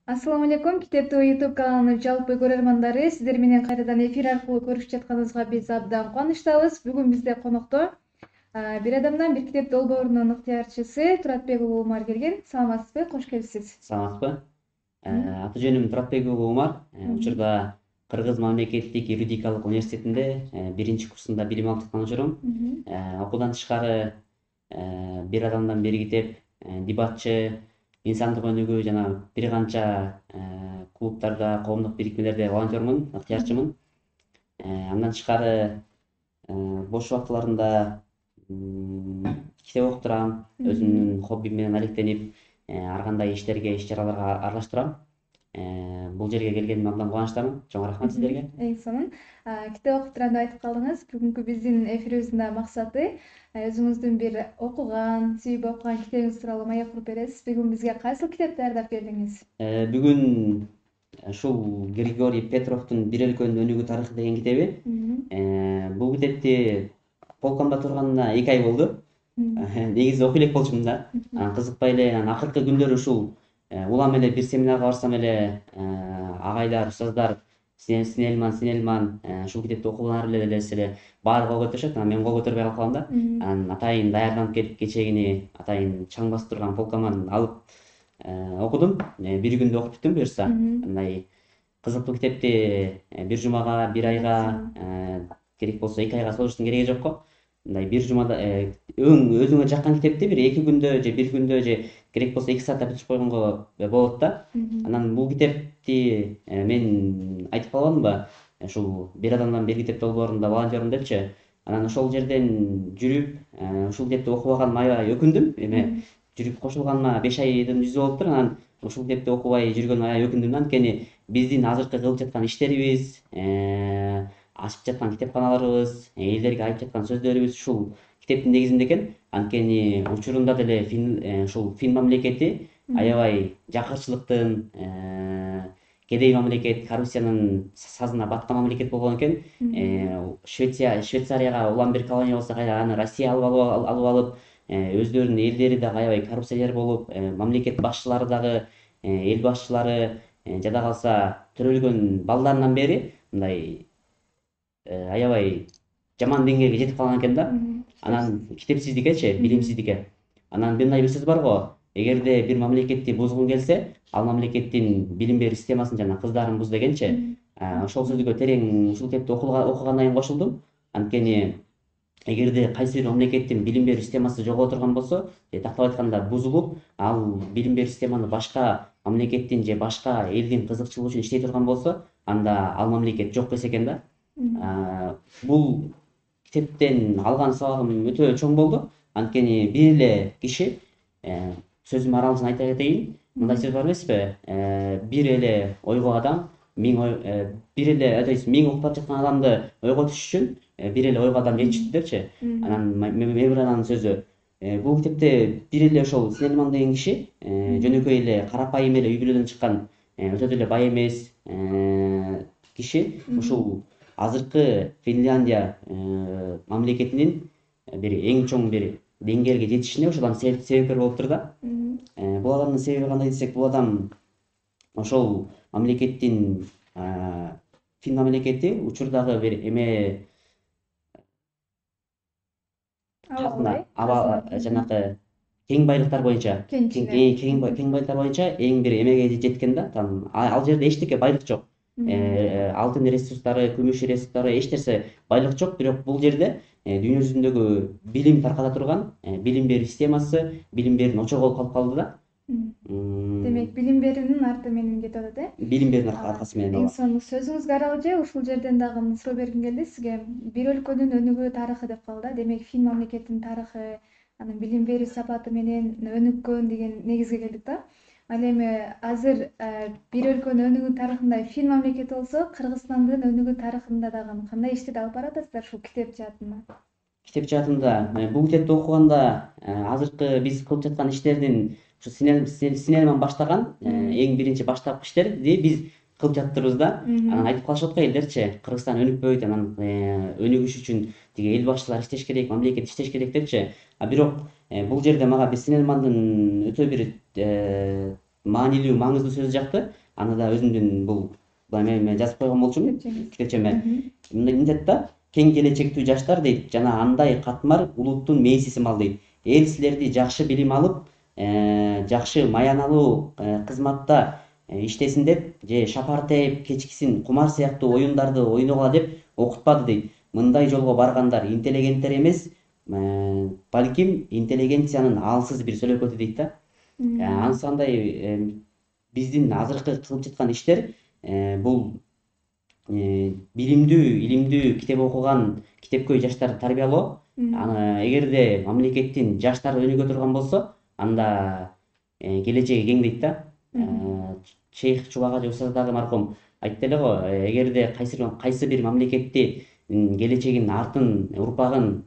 Ассаламу алейкум, Китептүү YouTube каналынын жалпы көрөрмандары, сиздер менен кайрадан эфир аркылуу көрүшүп жатканыбызга биз абдан кубанычтабыз. Бүгүн бизде конокто бир адамдан бир китеп долбоорунун ыктыярчысы Туратбек уулу Умар келген. Саламатсызбы? Кош келипсиз. Саламатсызбы? Аты жөнүм Туратбек уулу Умар. Учурда Кыргыз мамлекеттик юридикалык университетинде биринчи курсунда билим алып жаткан учурум. Окуудан тышкары бир адамдан бир китеп, дебатчы, инсандык өнүгүү жана бир канча клубтарда, коомдук бирикмелерде волонтёрмун, ыктыярчымын. Андан тышкары бош убактыларымда китеп окуп турам, өзүмдүн хоббим менен алектенип, ар кандай иштерге, иш-чараларга аралаштырам. Бул жерге келгениме абдан кубанычтамын. Чоң рахмат сиздерге. Эң сонун. Китеп окуп турам деп айтып калдыңыз. Бүгүнкү биздин эфирибиздин да максаты өзүңүздүн бир окуган, сүйүп окуган китебиңиз тууралуу маек куруп бересиз. Бүгүн бизге кайсыл китепти даярдап келдиңиз? Бүгүн ушул Григорий Петровдун «Бир өлкөнүн өнүгүү тарыхы» деген китеби. Бул китепти полкомдо турганына 2 ай болду. Негизи окуй элек болчумун да. Кызыкпай эле, акыркы күндөрү ушул улам эле бир семинарга барсам эле агайлар, устаздар синелман ушул китепти окугуңар эле десе эле баары кол көтөрүшөт. Мен кол көтөрбөй калам да. Анан атайын даярданып келип кечегини атайын чаң басып турган полкоман алып окудум. Бир күндө окуп бүттүм буюрса. Мындай кызыктуу китепти бир жумага, бир айга, керек болсо 2 айга созуштун кереги жок го. Мындай бир жумада өзүңө жаккан китепти бир 2 күндө же 1 күндө же керек болсо 2 саатта бүтүрүп койгонго болот да. Анан бул китепти мен айтып калбадымбы? Ушул бир адамдан бир китеп долбоорунда волонтёрмун депчи. Анан ошол жерден жүрүп, ушул китепти окубаганыма аябай өкүндүм. Эме жүрүп кошулганыма 5 айдын жүзү болуптур. Анан ушул китепти окубай жүргөнүмө аябай өкүндүм да. Анткени биздин азыркы кылып жаткан иштерибиз, ачып жаткан китепканаларыбыз, элдерге айтып жаткан сөздөрүбүз ушул китептин негизинде экен. Анткени учурунда деле ушул Фин мамлекети аябай жакырчылыктын, кедей мамлекет, коррупциянын сазына баткан мамлекет болгон экен. Швейцарияга улам бир колония болсо кайра аны Россия алып алып, өздөрүнүн элдери дагы аябай коррупционер болуп, мамлекет башчылары дагы, эл башчылары, жада калса төрөлгөн балдарынан бери мындай аябай жаман деңгээлге жетип калган экен да. Анан китепсиздикечи, билимсиздикке. Анан мындай бир сөз бар го, эгерде бир мамлекетти бузгуң келсе, ал мамлекеттин билим берүү системасын жана кыздарын буз дегенчи. Ошол сөзгө терең ушул китепти окугандан кийин кошулдум. Анткени эгерде кайсы бир мамлекеттин билим берүү системасы жогото турган болсо, тактап айтканда бузулуп, ал билим берүү системаны башка мамлекеттин же башка элдин кызыкчылыгы үчүн иштей турган болсо, анда ал мамлекет жок эс экен да. Бул китептен алган сабагым өтө чоң болду. Анткени бир эле киши, сөзүм аралыгын айта кетейин. Мындай сөз бар эмеспи? Бир эле ойго адам, бир эле миң окуп жаткан адамды ойго түшүш үчүн бир эле ойго адам жетиштүү депчи. Анан Меврананын сөзү. Бул китепте бир эле ошол Снельман деген киши, жөнөкөй эле карапайым эле үй бүлөдөн чыккан, өтө деле бай эмес киши ушул азыркы Финляндия мамлекетинин бир эң чоң бир деңгээлге жетишине ошол адам себепкер болуптур да. Бул адамдын себеби кандай десек, бул адам ошол мамлекеттин Фин мамлекети учурдагы бир эме жанакы кең байлыктар боюнча, кең байлыктар боюнча эң бир эмеге жеткен да. Ал жерде эчтеке байлык жок. Алтын ресурстары, күмүш ресурстары, эч нерсе байлык жок, бирок бул жерде дүйнө жүзүндөгү билим тарката турган, билим берүү системасы, билим берүүнүн очогу болуп калып калды да. Демек, билим берүүнүн арты менен кетип атат, Билим берүүнүн аркасы менен. Эң сонун сөзүңүзгө аралуу ушул жерден дагы суроо бергим келди сизге. Бир өлкөнүн өнүгүү тарыхы деп калды. Демек, Фин мамлекетинин тарыхы, анын билим берүү сапаты менен өнүккөн деген негизге келдик да. Ал эми азыр бир өлкөнүн өнүгүү тарыхында Фин мамлекети болсо, Кыргызстандын өнүгүү тарыхында дагы кандай иштерди алып баратасыздар ушул китеп жаатында? Китеп жаатында бул китепти окуганда азыркы биз кылып жаткан иштердин ушу Снельман баштаган эң биринчи баштапкы иштерди биз кылып жатырбыз да. Анан айтып калышат го элдерчи, Кыргызстан өнүкпөйт, анан өнүгүш үчүн тиги эл башчылар иштеш керек, мамлекет иштеш керек депчи. Бирок бул жерде мага Снельмандын өтө бир маанилүү, маңыздуу сөз жакты. Аны да өзүмдүн бул мен жазып койгон болчумун китепчеме. Мындай да, кең келечектүү жаштар дейт, жана андай катмар улуттун мээсиси мал дейт. Эл силерди жакшы билим алып, жакшы маяналуу кызматта иштесин деп, же шапар тээп, кечкисин кумар сыяктуу оюндарды ойногула деп окутпады дейт. Мындай жолго баргандар интеллигенттер эмес, балким интеллигенциянын алсыз бир сөлөкөтү дейт да. Анысы андай биздин азыркы кылып жаткан иштер бул билимдүү, илимдүү китеп окуган, китепкөй жаштарды тарбиялоо. Эгерде мамлекеттин жаштары өнүгө турган болсо, анда келечеги кең дейт да. Шейх Чубак устаз дагы маркум айтты эле го, эгерде кайсы бир мамлекетти келечегин, артын, урпагын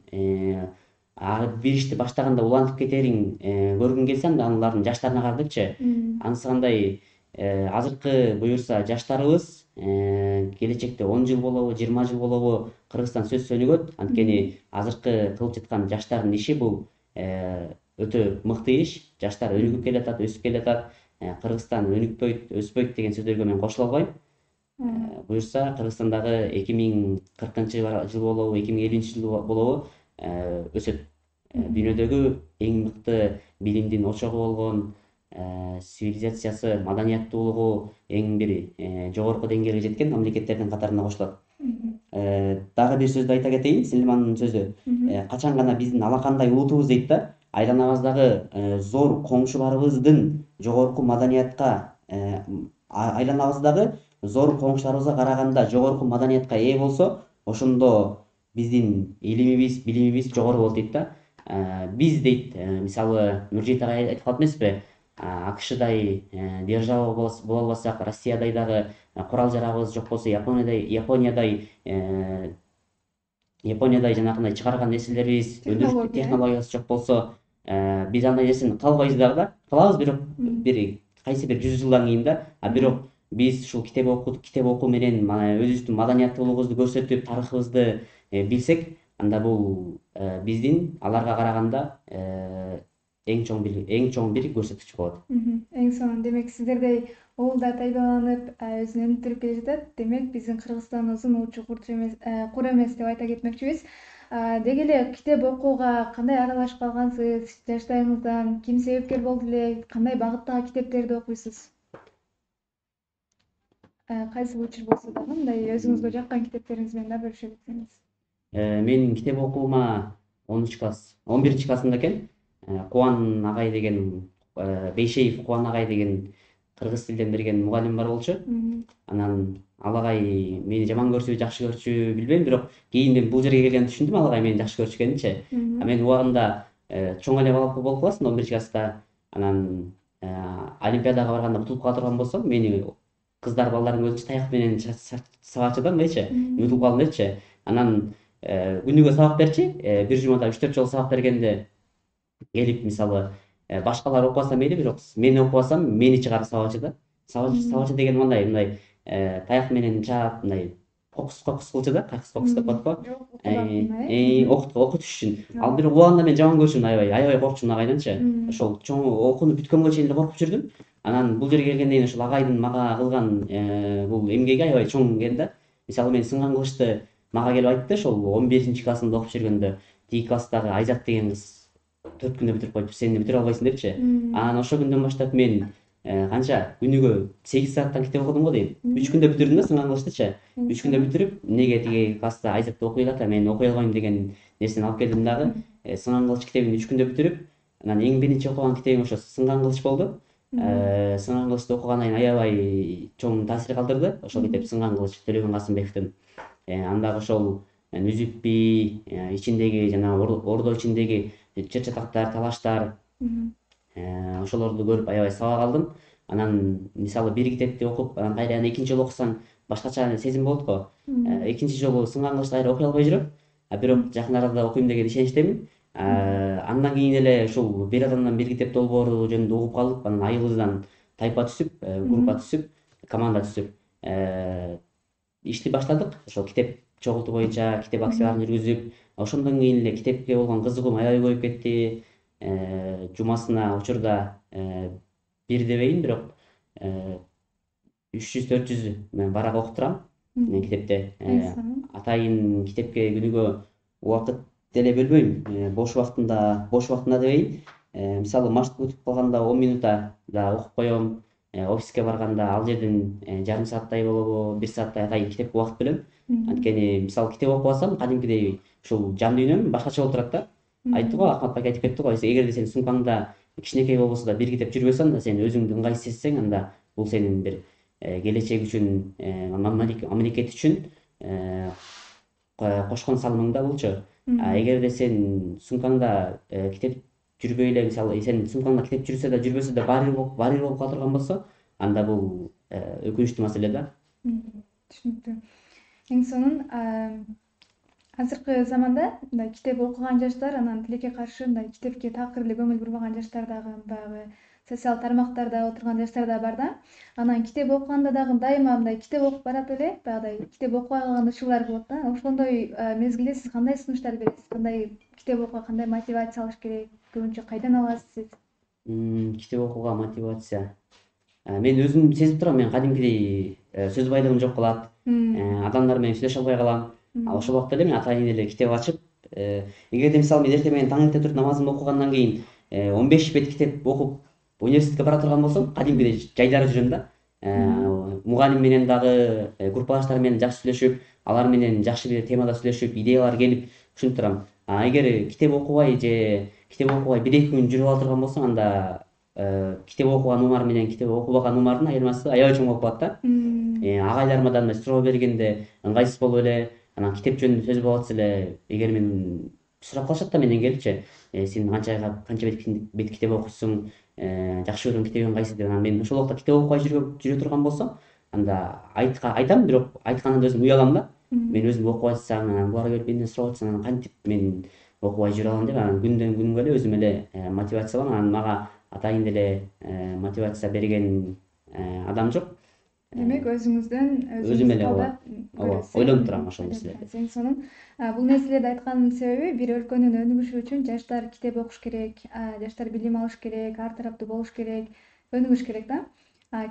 бир ишти баштаганда улантып кетерин көргүң келсе, анда алардын жаштарына кара депчи. Анысы кандай азыркы буюрса жаштарыбыз келечекте 10 жыл болобу, 20 жыл болобу Кыргызстан сөзсүз өнүгөт. Анткени азыркы кылып жаткан жаштардын иши бул өтө мыкты иш. Жаштар өнүгүп келатат, өсүп келатат. Кыргызстан өнүкпөйт, өспөйт деген сөздөргө мен кошула албайм. Буюрса Кыргызстандагы 2040 жыл болобу, 2050 жыл болобу өсөт. Дүйнөдөгү эң мыкты билимдин очогу болгон, цивилизациясы, маданияттуулугу эң бир жогорку деңгээлге жеткен мамлекеттердин катарына кошулат. Дагы бир сөздү айта кетейин, Силимандын сөзү. Качан гана биздин алакандай улутубуз дейт да, айланабыздагы зор коңшуларыбыздын жогорку маданиятка, айланабыздагы зор коңшуларыбызга караганда жогорку маданиятка ээ болсо, ошондо биздин илимибиз, билимибиз жогору болот дейт да. Биз дейт, мисалы Нуржейт агай айтып калат эмеспи, АКШдай держава боло албасак, Россиядай дагы курал жарагыбыз жок болсо, Япониядай жанагындай чыгарган нерселерибиз, өндүрүш технологиясы жок болсо, биз андай нерсени кылалбайбыз дагы да. Кылабыз бирок кайсы бир 100 жылдан кийин да. Бирок биз ушул китеп окуу менен өзүбүздүн маданиятыбызды көрсөтүп, тарыхыбызды билсек, анда бул биздин аларга караганда эң чоң бир көрсөткүч болот. Эң сонун, демек сиздердей оолда тайбаланып, өзүн өнүктүрүп келе жатат. Демек биздин Кыргызстаныбыздын учу кур эмес деп айта кетмекчибиз. Деги эле китеп окууга кандай аралашып калгансыз? Жаштарыңыздан ким себепкер болду эле? Кандай багыттагы китептерди окуйсуз? Кайсы учур болсо дагы мындай өзүңүзгө жаккан китептериңиз менен да бөлүшө кетсеңиз. Менин китеп окуума 11 классымда экен. Кубан агай деген, Бейшеев Кубан агай деген кыргыз тилден берген мугалим бар болчу. Анан ал агай мени жаман көрчүбү, жакшы көрчүбү билбейм, бирок кийин мен бул жерге келгенде түшүндүм ал агай мени жакшы көрчү экенинчи. Мен убагында чоң эле бала болуп каласың 11 класста. Анан олимпиадага барганда утулуп кала турган болсом, мени кыздар балдардын көзүнчө таяк менен сабакчы да, мындайчы, утулуп калдым депчи. Анан күнүгө сабак берчи, бир жумада 3-4 жолу сабак бергенде келип, мисалы, башкалар окубаса мейли, бирок мен окубасам мени чыгарып сабачы да. Сабачы деген мындай таяк менен чаап, мындай кокус кылчу да, кокус деп коет го. Окутуш үчүн. Ал бирок убагында мен жаман көрчүмүн, аябай коркчумун агайданчы. Ошол чоң окууну бүткөнгө чейин эле коркуп жүрдүм. Анан бул жерге келгенден кийин ошол агайдын мага кылган бул эмгеги аябай чоң келди да. Мисалы мен сынган кылычты мага келип айтты, ошол 11 классымда окуп жүргөндө, тиги класстагы Айзат деген кыз 4 күндө бүтүрүп коюптур, сен бүтүрө албайсың депчи. Анан ошол күндөн баштап мен канча күнүгө 8 сааттан китеп окудум го дейм. 3 күндө бүтүрдүм да сынган кылычтычы. 3 күндө бүтүрүп, эмнеге тиги класста Айзатты окуй элек, мен окуй албайм деген нерсени алып келдим дагы. Сынган кылыч китебин 3 күндө бүтүрүп, анан эң биринчи окуган китебим ошо сынган кылыч болду. Сынган кылычты окугандан кийин аябай чоң таасир калтырды ошол китеп, Сынган кылыч, Төлөгөн Касымбековдун. Андагы ошол Нүзүпби ичиндеги, жана Ордо ичиндеги чыр чатактар, талаштар, ошолорду көрүп аябай сабак алдым. Анан мисалы бир китепти окуп, анан кайра экинчи жолу окусаң башкача сезим болот го. Экинчи жолу Сынган кылычты кайра окуй албай жүрөм. Бирок жакын арада окуйм деген ишеничтемин. Андан кийин эле ушул бир адамдан бир китеп долбоору жөнүндө угуп калып, анан айылыбыздан тайпа түзүп, группа түзүп, команда түзүп ишти баштадык. Ошол китеп чогултуу боюнча китеп акцияларын жүргүзүп, ошондон кийин эле китепке болгон кызыгуум аябай көбөйүп кетти. Жумасына учурда бир дебейин, бирок 300-400 мен барак окуп турам китепте. Эң сонун. Атайын китепке күнүгө убакыт деле бөлбөйм. Бош убактымда дебейин. Мисалы маршрутка өтүп калганда 10 минутта да окуп коем. Офиске барганда ал жерден жарым сааттай болобу, 1 сааттай атайын китепке убакыт бөлөм. Анткени мисалы китеп окуп алсам, кадимкидей ушул жан дүйнөм башкача болуп турат да. Айтты го, Акмат байке айтып кетти го, эгерде сенин сумкаңда кичинекей болбосо да бир китеп жүрбөсө, анда сен өзүңдү ыңгайсыз сезсең, анда бул сенин бир келечек үчүн, мамлекет үчүн кошкон салымың да болчу. Эгерде сен сумкаңда китеп жүрбөй эле, мисалы сенин сумкаңда китеп жүрсө да жүрбөсө да баары бир болуп кала турган болсо, анда бул өкүнүчтүү маселе да. Түшүнүктүү. Эң сонун азыркы заманда мындай китеп окуган жаштар, анан тилекке каршы мындай китепке такыр эле көңүл бурбаган жаштар дагы баягы социал тармактарда отурган жаштар да бар да. Анан китеп окуганда дагы дайыма мындай китеп окуп баратып эле баягыдай китеп окубай калган учурлар болот да. Ошондой мезгилде сиз кандай сунуштар бересиз? Кандай китеп окууга кандай мотивация алыш керек? Көбүнчө кайдан аласыз сиз? Китеп окууга мотивация. Мен өзүм сезип турам, мен кадимкидей сөз байлыгым жок калат. Адамдар менен сүйлөшө албай калам. Ошол убакта эле мен атайын эле китеп ачып, эгерде мисалы мен эртең менен таң эрте туруп намазымды окугандан кийин 15 бет китеп окуп университетке бара турган болсом, кадимкидей жайдары жүрөм да. Мугалим менен дагы, группалаштар менен жакшы сүйлөшүп, алар менен жакшы бир темада сүйлөшүп, идеялар келип ушинтип турам. Эгер китеп окубай же китеп окубай 1-2 күн жүрүп ала турган болсоң, анда китеп окуган умар менен китеп окубаган умардын айырмасы аябай чоң болуп калат да. Агайларыма да суроо бергенде ыңгайсыз болуп эле, анан китеп жөнүндө сөз болуп атса эле, эгер мен сурап калышат да менен келипчи, сен канча бет китеп окуйсуң, жакшы көргөн китебиң кайсы деп. Анан мен ошол убакта китеп окубай жүрө турган болсом, анда айтам, бирок айткандан өзүм уялам да. Мен өзүм окубай атсам, анан булар келип менден сурап атса, анан кантип мен окубай жүрө алам деп, анан күндөн күнгө эле өзүм эле мотивация алам. Анан мага атайын эле мотивация берген адам жок. Демек өзүңүздөн Өзүм эле талдап ооба, көрөсүз. ойлонуп турам ошол нерселерди. Эң сонун. Бул нерселерди айтканымдын себеби бир өлкөнүн өнүгүшү үчүн жаштар китеп окуш керек, жаштар билим алыш керек, ар тараптуу болуш керек, өнүгүш керек да.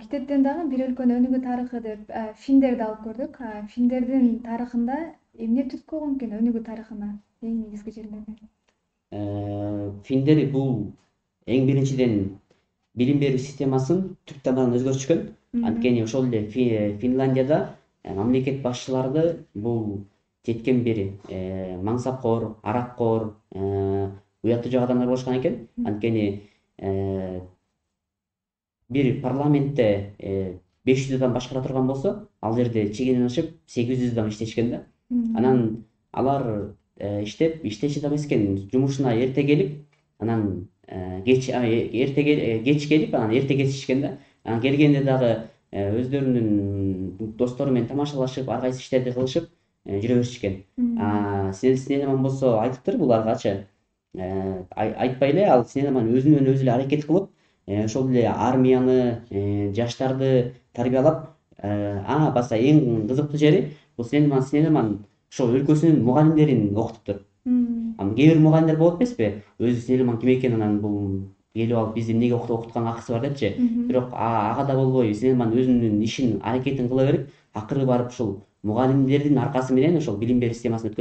Китептен дагы бир өлкөнүн өнүгүү тарыхы деп фильмдерди алып көрдүк. Фильмдердин тарыхында эмне түрткү болгон экен өнүгүү тарыхына эң негизги жерлери? Фильмдер бул эң биринчиден билим берүү системасын түп тамырынан өзгөртүшкөн. Анткени ошол эле Финляндияда мамлекет башчылары бул жеткен бир мансапкор, араккор, уяттуу жок адамдар болушкан экен. Анткени бир парламентте 500 адам башкара турган болсо, ал жерде чегинен ашып 800 адам иштешкен да. Анан алар иштечи адам эмес экен, жумушуна эрте келип, анан кеч келип, анан эрте кетишкен да. Анан келгенде дагы өздөрүнүн достору менен тамашалашып, ар кайсы иштерди кылышып жүрө беришкен. Синеман болсо айтыптыр буларгачы. Айтпай эле ал Синеман өзүнөн өзү эле аракет кылып, ошол эле армияны, жаштарды тарбиялап, баса эң кызыктуу жери бул Синеман ошол өлкөсүнүн мугалимдерин окутуптур. Кээ бир мугалимдер болот эмеспи? Өзү Синеман ким экенин анан бул келип алып бизди эмнеге окутканга акысы бар депчи. Бирок ага да болбой Синеман өзүнүн ишин, аракетин кыла берип, акыры барып ушул мугалимдердин аркасы менен ошол билим берүү системасын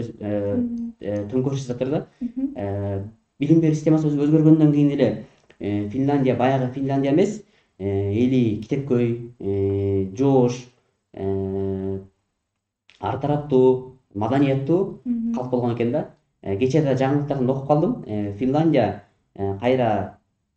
төңкөрүш жасаптыр да. Билим берүү системасы өзгөргөндөн кийин эле Финляндия баягы Финляндия эмес, эли китепкөй, жоош, ар тараптуу, маданияттуу калк болгон экен да. Кечээ да жаңылыктардан окуп калдым. Финляндия кайра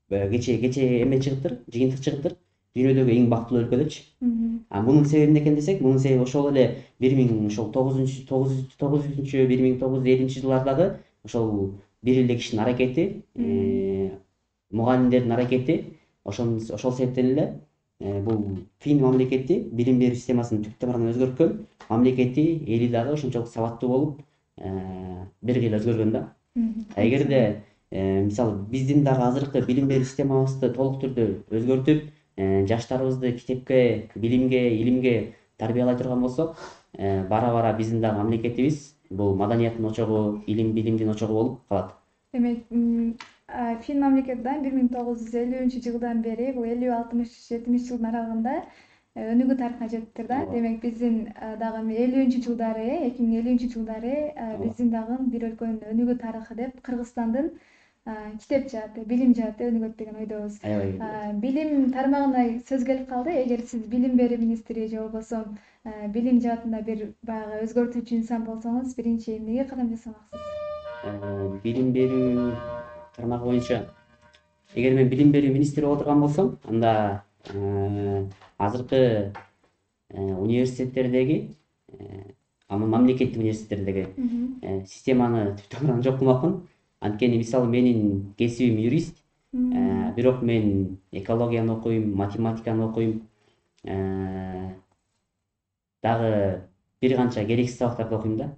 кечээ эме чыгыптыр, жыйынтык чыгыптыр. Дүйнөдөгү эң бактылуу өлкө депчи. Мунун себеби эмне экен десек, мунун себеби ошол эле 1950 жылдардагы ошол бир эле кишинин аракети, мугалимдердин аракети, ошол себептен эле бул Фин мамлекети билим берүү системасын түп тамырынан өзгөрткөн, мамлекети, эли дагы ошончолук сабаттуу болуп, бир кыйла өзгөргөн да. Эгерде мисалы биздин дагы азыркы билим берүү системабызды толук түрдө өзгөртүп, жаштарыбызды китепке, билимге, илимге тарбиялай турган болсок, бара-бара биздин дагы мамлекетибиз бул маданияттын очогу, илим билимдин очогу болуп калат. Демек, Фин мамлекетинен 1950-жылдан бери бул 50-60-70 жылдын аралыгында өнүгүү тарыхына жетиптир да. ооба Демек биздин дагы 50-жылдары, 2050-жылдары ооба биздин дагы бир өлкөнүн өнүгүү тарыхы деп Кыргызстандын китеп жааты, билим жааты өнүгөт деген ойдобуз. аябай Билим тармагына сөз келип калды. Эгер сиз билим берүү министри же болбосо билим жаатында бир баягы өзгөртүүчү инсан болсоңуз, биринчи эмнеге кадам жасамаксыз? билим берүү тармагы боюнча эгер мен билим берүү министри боло турган болсом, анда азыркы университеттердеги мамлекеттик университеттердеги системаны түптөн жок кылмакмын. Анткени мисалы менин кесибим юрист, бирок мен экологияны окуйм, математиканы окуйм, дагы бир канча керексиз сабактарды окуйм да.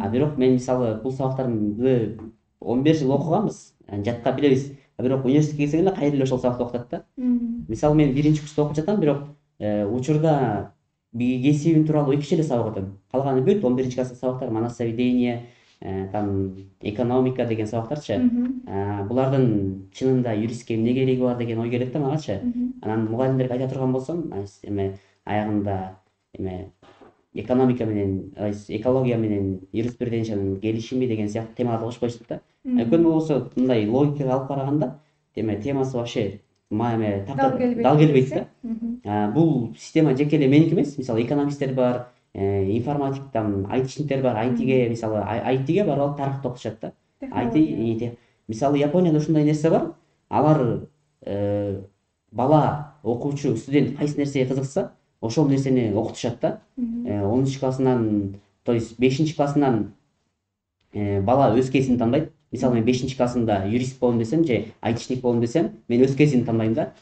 Бирок мен мисалы бул сабактарды 11 жыл окуганбыз, жатка билебиз. Бирок университетке келсең эле кайра эле ошол сабакты окутат да. Мисалы мен биринчи курста окуп жатам, бирок учурда кесибим тууралуу 2 эле сабак окудум. Калганы бүт 11 класстык сабактар, массоведение, там экономика деген сабактарчы. Булардын чынында юристке эмне кереги бар деген ой келет да магачы. Анан мугалимдерге айта турган болсом, эме аягында эме экономика менен, экология менен юриспруденциянын келишими деген сыяктуу темаларды кошуп коюштук да. Өкүнүү болсо мындай логикага алып караганда, темасы вообще дал келбейт да. Бул система жеке эле меники эмес. Мисалы экономисттер бар, информатик, там айтишниктер бар, айтиге мисалы айтиге барып алып тарыхты окутушат да. Айти мисалы Японияда ушундай нерсе бар. Алар бала, окуучу, студент кайсы нерсеге кызыкса, ошол нерсени окутушат да. 10 классынан, то есть 5 классынан бала өз кесибин тандайт. Мисалы мен 5 классында юрист болом десем же айтишник болом десем, мен өз кесибимди тандайм да.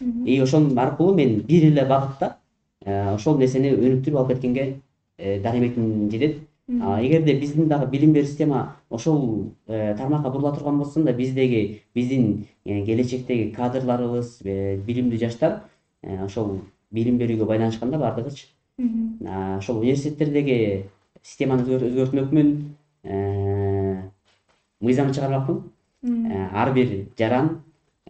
Ошонун аркылуу мен бир эле багытта ошол нерсени өнүктүрүп алып кеткенге дарыметим жетет. Эгерде биздин дагы билим берүү система ошол тармакка бурула турган болсо да, биздин келечектеги кадрларыбыз, билимдүү жаштар ошол билим берүүгө байланышканда бардыгычы. Ошол университеттердеги системаны өзгөртмөкмүн, мыйзам чыгармакмын. Ар бир жаран,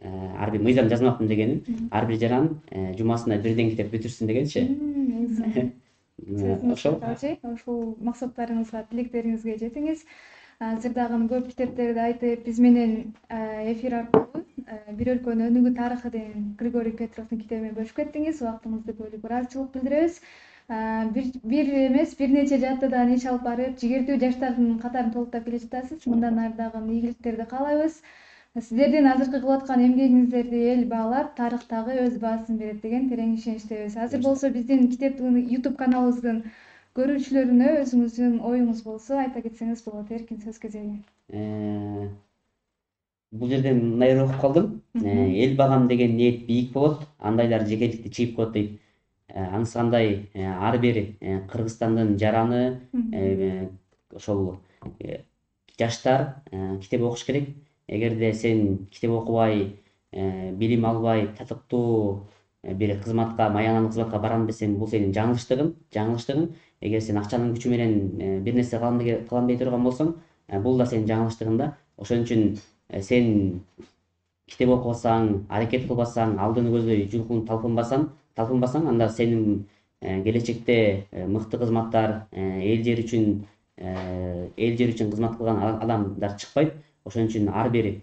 мыйзам жазмакмын дегеним, ар бир жаран жумасына бирден китеп бүтүрсүн дегенчи. Ошол максаттарыңызга, тилектериңизге жетиңиз. Азыр дагы көп китептерди айтып, биз менен эфир аркылуу бир өлкөнүн өнүгүү тарыхы деген Григорий Петровдун китебин бөлүшүп кеттиңиз. Убактыңызды бөлүп ыраазычылык билдиребиз. Бир эмес, бир нече жаттыдан иш алып барып, жигердүү жаштардын катарын толуктап келе жатасыз. Мындан ары дагы ийгиликтерди каалайбыз. Сиздердин азыркы кылып аткан эмгегиңиздерди эл баалап, тарых дагы өз баасын берет деген терең ишеничтебиз. Азыр болсо биздин китептин YouTube каналыбыздын көрүүчүлөрүнө өзүңүздүн оюңуз болсо айта кетсеңиз болот. Эркин сөз кезеги. Бул жерден мындай окуп калдым. Эл багам деген ниет бийик болот, андайлар жекеликти чыйып коет дейт. Анысы кандай, ар бир Кыргызстандын жараны, ошол жаштар китеп окуш керек. Эгерде сен китеп окубай, билим албай, татыктуу бир кызматка, маянанын кызматка барам десең, бул сенин жаңылыштыгың. Эгер сен акчанын күчү менен бир нерсе кылам дей турган болсоң, бул да сенин жаңылыштыгың да. Ошон үчүн сен китеп окубасаң, аракет кылбасаң, алдыны көздөй жулкунуп талпынбасаң, анда сенин келечекте мыкты кызматтар, эл жер үчүн кызмат кылган адамдар чыкпайт. Ошон үчүн ар бир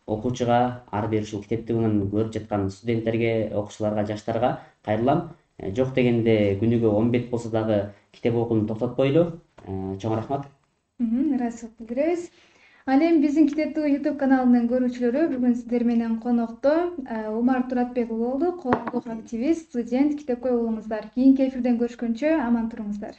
окуучуга, ар бир ушул китепти көрүп жаткан студенттерге, окуучуларга, жаштарга кайрылам. Жок дегенде күнүгө 10 бет болсо дагы китеп окууну токтотпойлу. Чоң рахмат. Ыраазычылык билдиребиз. Ал эми биздин китептүү YouTube каналынын көрүүчүлөрү, бүгүн сиздер менен конокто Умар Туратбек уулу болду, коомдук активист, студент, китепкөй уулуңуздар. Кийинки эфирден көрүшкөнчө аман туруңуздар.